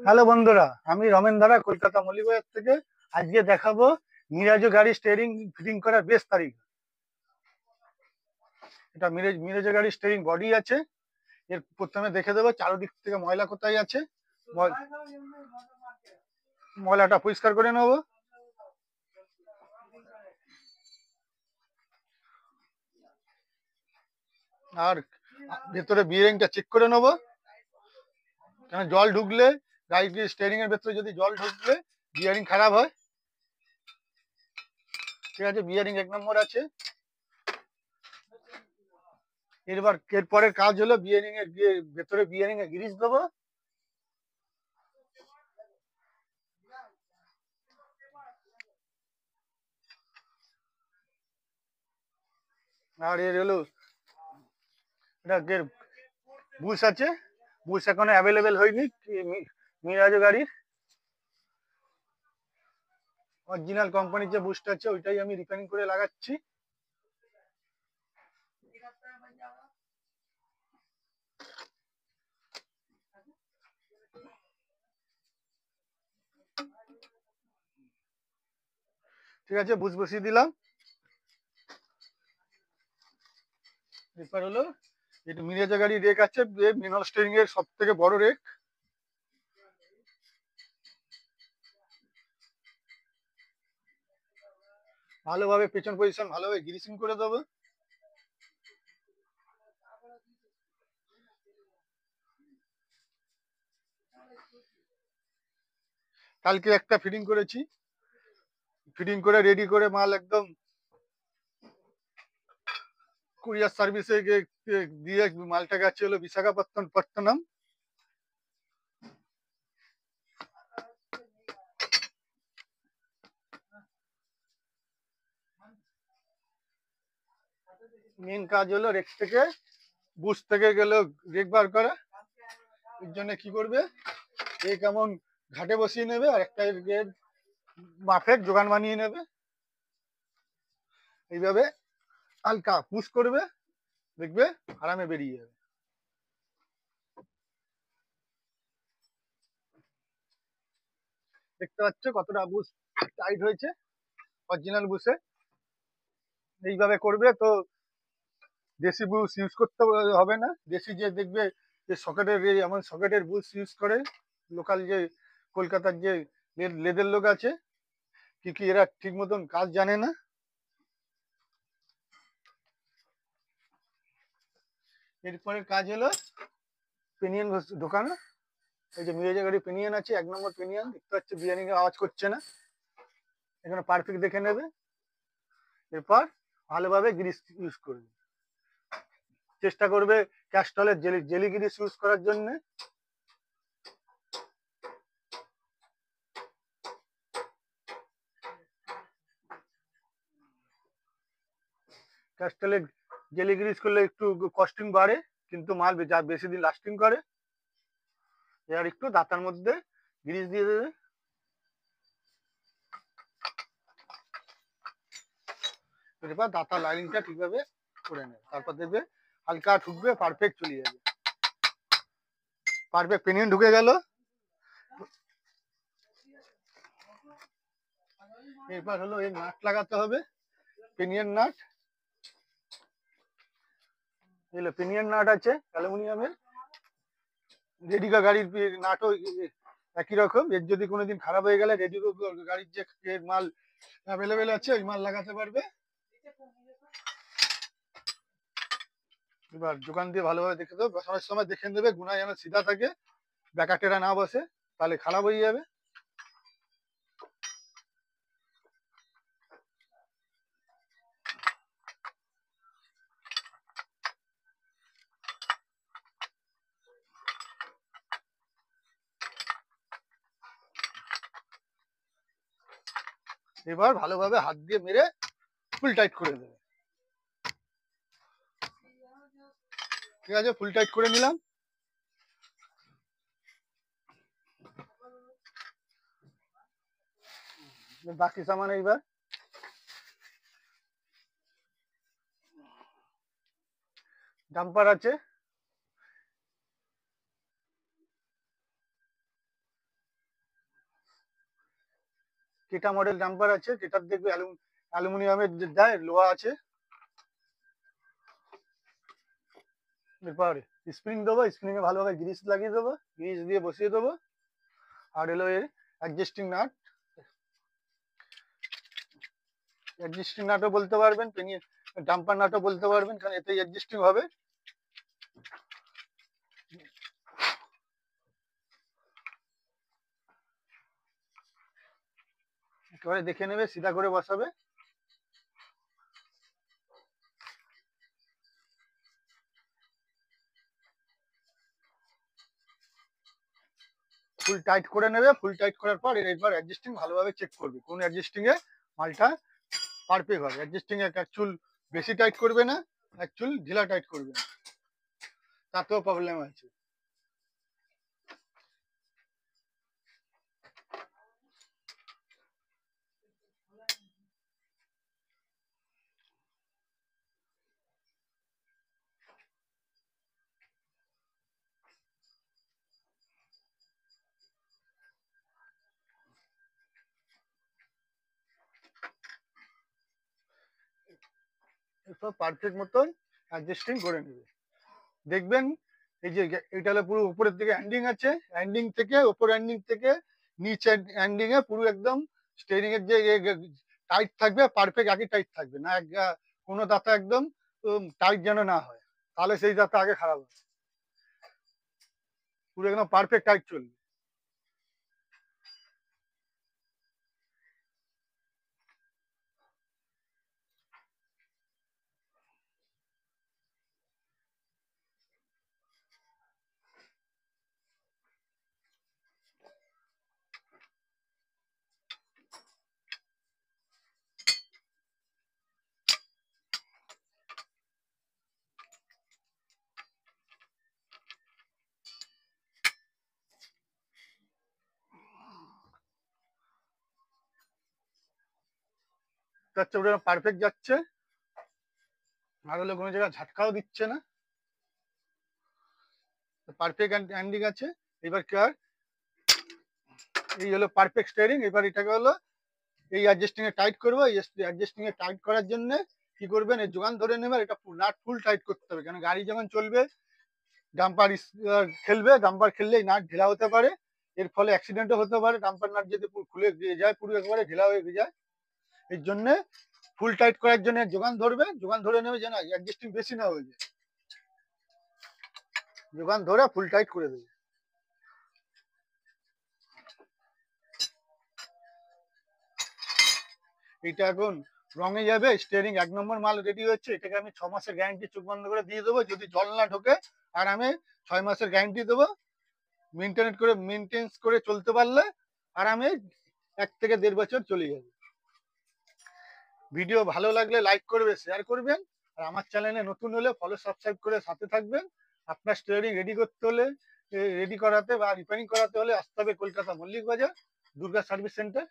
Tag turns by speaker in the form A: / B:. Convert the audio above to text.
A: Hello বন্ধুরা, আমি রমেন ধারা কলকাতা মলিবাজার থেকে। আজকে দেখাবো মিরাজো গাড়ি স্টিয়ারিং ফিটিং করার বেস্ট তারিখ। এটা মিরাজো গাড়ি স্টিয়ারিং বডি আছে। এর প্রথমে দেখে দেবো চারদিক থেকে ময়লা কোথায় আছে। ময়লাটা পরিষ্কার করে নেবো। আর ভেতরে বিয়ারিংটা চেক করে নেবো, কেন জল ঢুকলে গাড়ির স্টিয়ারিং এর ভেতরে যদি জল ঢুকলে বিয়ারিং খারাপ হয়। ঠিক আছে, বিয়ারিং 1 নম্বর আছে। এরপরের কাজ হলো বিয়ারিং এর ভেতরে বিয়ারিং এ গ্রিস দেবো। আর এর হলো এটা বুশ আছে, বুশ এখনো অ্যাভেলেবেল হয়নি মিরাজো গাড়ির। অরিজিনাল কোম্পানির যে বুশটা আছে ওইটাই আমি রিপেয়ারিং করে লাগাচ্ছি। ঠিক আছে, বুশ বসিয়ে দিলাম। এরপর হলো এটা মিরাজো গাড়ির রেক আছে, মিনাল স্টিয়ারিং এর সব থেকে বড় রেক। ভালোভাবে পেছন পজিশন ভালোভাবে গ্রিসিং করে দেবো। কালকে একটা ফিটিং করেছি, ফিটিং করে রেডি করে মাল একদম কুরিয়ার সার্ভিসে দিয়ে মালটা গেছে হলো বিশাখাপত্তনম। মেন কাজ হলো রেক থেকে বুশ থেকে গেল রেক বার করা। এর জন্য কি করবে, এই কেমন ঘাটে বসিয়ে নেবে আর একটা মাফের জোগান বানিয়ে নেবে। এইভাবে হালকা পুশ করবে, দেখবে আরামে বেরিয়ে যাবে। দেখতে পাচ্ছ কতটা বুশ টাইট হয়েছে অরিজিনাল বুশে। এইভাবে করবে তো দেশি বুশ ইউজ করতে হবে না। দেশি যে দেখবে যে সকেটের এমন সকেটের বুশ ইউজ করে লোকাল যে কলকাতার যে লেদের লোক আছে, কি এরা ঠিক মতন কাজ জানে না। এরপরের কাজ হলো পেনিয়ান ঢোকানো। এই যে মিরাজো গাড়ি পেনিয়ান আছে, 1 নম্বর পেনিয়ান দেখতে পাচ্ছি, বিয়ারিং এর আওয়াজ করছে না, এখানে পারফেক্ট দেখে নেবে। এরপর ভালোভাবে গ্রিস ইউজ করবে, চেষ্টা করবে ক্যাস্টলের জেলি গ্রিস ইউজ করার জন্য। ক্যাস্টলের জেলি গ্রিস করলে একটু কস্টিং বাড়ে, কিন্তু মাল যা বেশি দিন লাস্টিং করে। এর একটু দাঁতার মধ্যে গ্রিস দিয়ে দেবে। এরপর দাঁতা লাইনিংটা ঠিকভাবে করে নেবে, তারপর দেখবে হালকা ঠুকবে, পারফেক্ট চলে যাবে। পারফেক্ট পেনিয়ান ঢুকে গেল। এরপর হলো এই নাট লাগাতে হবে, পেনিয়ান নাট। এগুলো পেনিয়ান নাট আছে অ্যালুমিনিয়ামের। রেডিকা গাড়ির নাটও একই রকম। এর যদি কোনোদিন খারাপ হয়ে গেলে রেডিকো গাড়ির যে মাল অ্যাভেলেবেল আছে ওই মাল লাগাতে পারবে। এবার দোকান দিয়ে ভালোভাবে দেখে দেবো, বসানোর সময় দেখে নেবে গুণা যেন সিধা থাকে, ব্যাকা টেরা না বসে, তাহলে খারাপ হয়ে যাবে। এবার ভালোভাবে হাত দিয়ে মেরে ফুল টাইট করে দেবে। ঠিক আছে, ফুল টাইট করে নিলাম। বাকি সামান এইবার ডাম্পার আছে, টেটা মডেল ডাম্পার আছে, টেটার দেখবে অ্যালুমিনিয়ামের দেয়, লোহা আছে। এরপর স্প্রিং দেবো, স্প্রিং এ ভালোভাবে গ্রিস লাগিয়ে দেবো, গ্রিস দিয়ে বসিয়ে দেবো। আর এলো এর অ্যাডজাস্টিং নাট, অ্যাডজাস্টিং নাটও বলতে পারবেন, ডাম্পার নাটও বলতে পারবেন, কারণ এতেই অ্যাডজাস্টিং হবে। একেবারে দেখে নেবে, সিধা করে বসাবে। ফুল টাইট করে নেবে, ফুল টাইট করার পর এরপর অ্যাডজাস্টিং ভালোভাবে চেক করবে, কোন অ্যাডজাস্টিং এ মালটা পারফেক্ট হবে। অ্যাডজাস্টিং এ এক চুল বেশি টাইট করবে না, এক চুল ঢিলা টাইট করবে না, তাতেও প্রবলেম আছে। এরপর পারফেক্ট মতন অ্যাডজাস্টিং করে নেবে। দেখবেন এই যে এটা হলো পুরো উপরের দিকে এন্ডিং আছে, এন্ডিং থেকে উপর এন্ডিং থেকে নিচে এন্ডিং এ পুরো একদম স্টিয়ারিং এর যে টাইট থাকবে, পারফেক্ট একই টাইট থাকবে না, কোনো দাতা একদম টাইট যেন না হয়, তাহলে সেই দাতা আগে খারাপ হবে। পুরো একদম পারফেক্ট টাইট চলবে। পারফেক্ট যাচ্ছে, আর হলো কোনো জায়গায় ঝাটকাও দিচ্ছে না, পারফেক্ট এন্ডিং আছে। এবার কি আর এই হলো পারফেক্ট স্টিয়ারিং। এবার এটাকে হলো এই অ্যাডজাস্টিং এ টাইট করবো। এই অ্যাডজাস্টিং এ টাইট করার জন্য কি করবেন, এই যোগান ধরে নেবেন, এটা নাট ফুল টাইট করতে হবে, কারণ গাড়ি যখন চলবে ডাম্পার খেলবে, ডাম্পার খেললে এই নাট ঢিলা হতে পারে, এর ফলে অ্যাক্সিডেন্টও হতে পারে। ডাম্পার নাট যদি খুলে যায়, পুরো একেবারে ঢিলা হয়ে যায়, এর জন্য ফুল টাইট করার জন্য যোগান ধরবে, যোগান ধরে নেবে যেন অ্যাডজাস্টিং বেশি না হয়ে যায়, যোগান ধরে ফুল টাইট করে দেবে। এটা এখন রঙে যাবে, স্টিয়ারিং 1 নম্বর মাল রেডি হচ্ছে। এটাকে আমি 6 মাসের গ্যারান্টি চোখ বন্ধ করে দিয়ে দেবো, যদি জল না ঢোকে। আর আমি 6 মাসের গ্যারান্টি দেবো, মেনটেন্স করে চলতে পারলে আরামে 1 থেকে 1.5 বছর চলে যাবে। ভিডিও ভালো লাগলে লাইক করবে, শেয়ার করবেন, আর আমার চ্যানেলে নতুন হলে ফলো সাবস্ক্রাইব করে সাথে থাকবেন। আপনার স্টিয়ারিং রেডি করতে হলে, রেডি করাতে বা রিপেয়ারিং করাতে হলে আসতে হবে কলকাতা মল্লিক বাজার, দুর্গা সার্ভিস সেন্টার।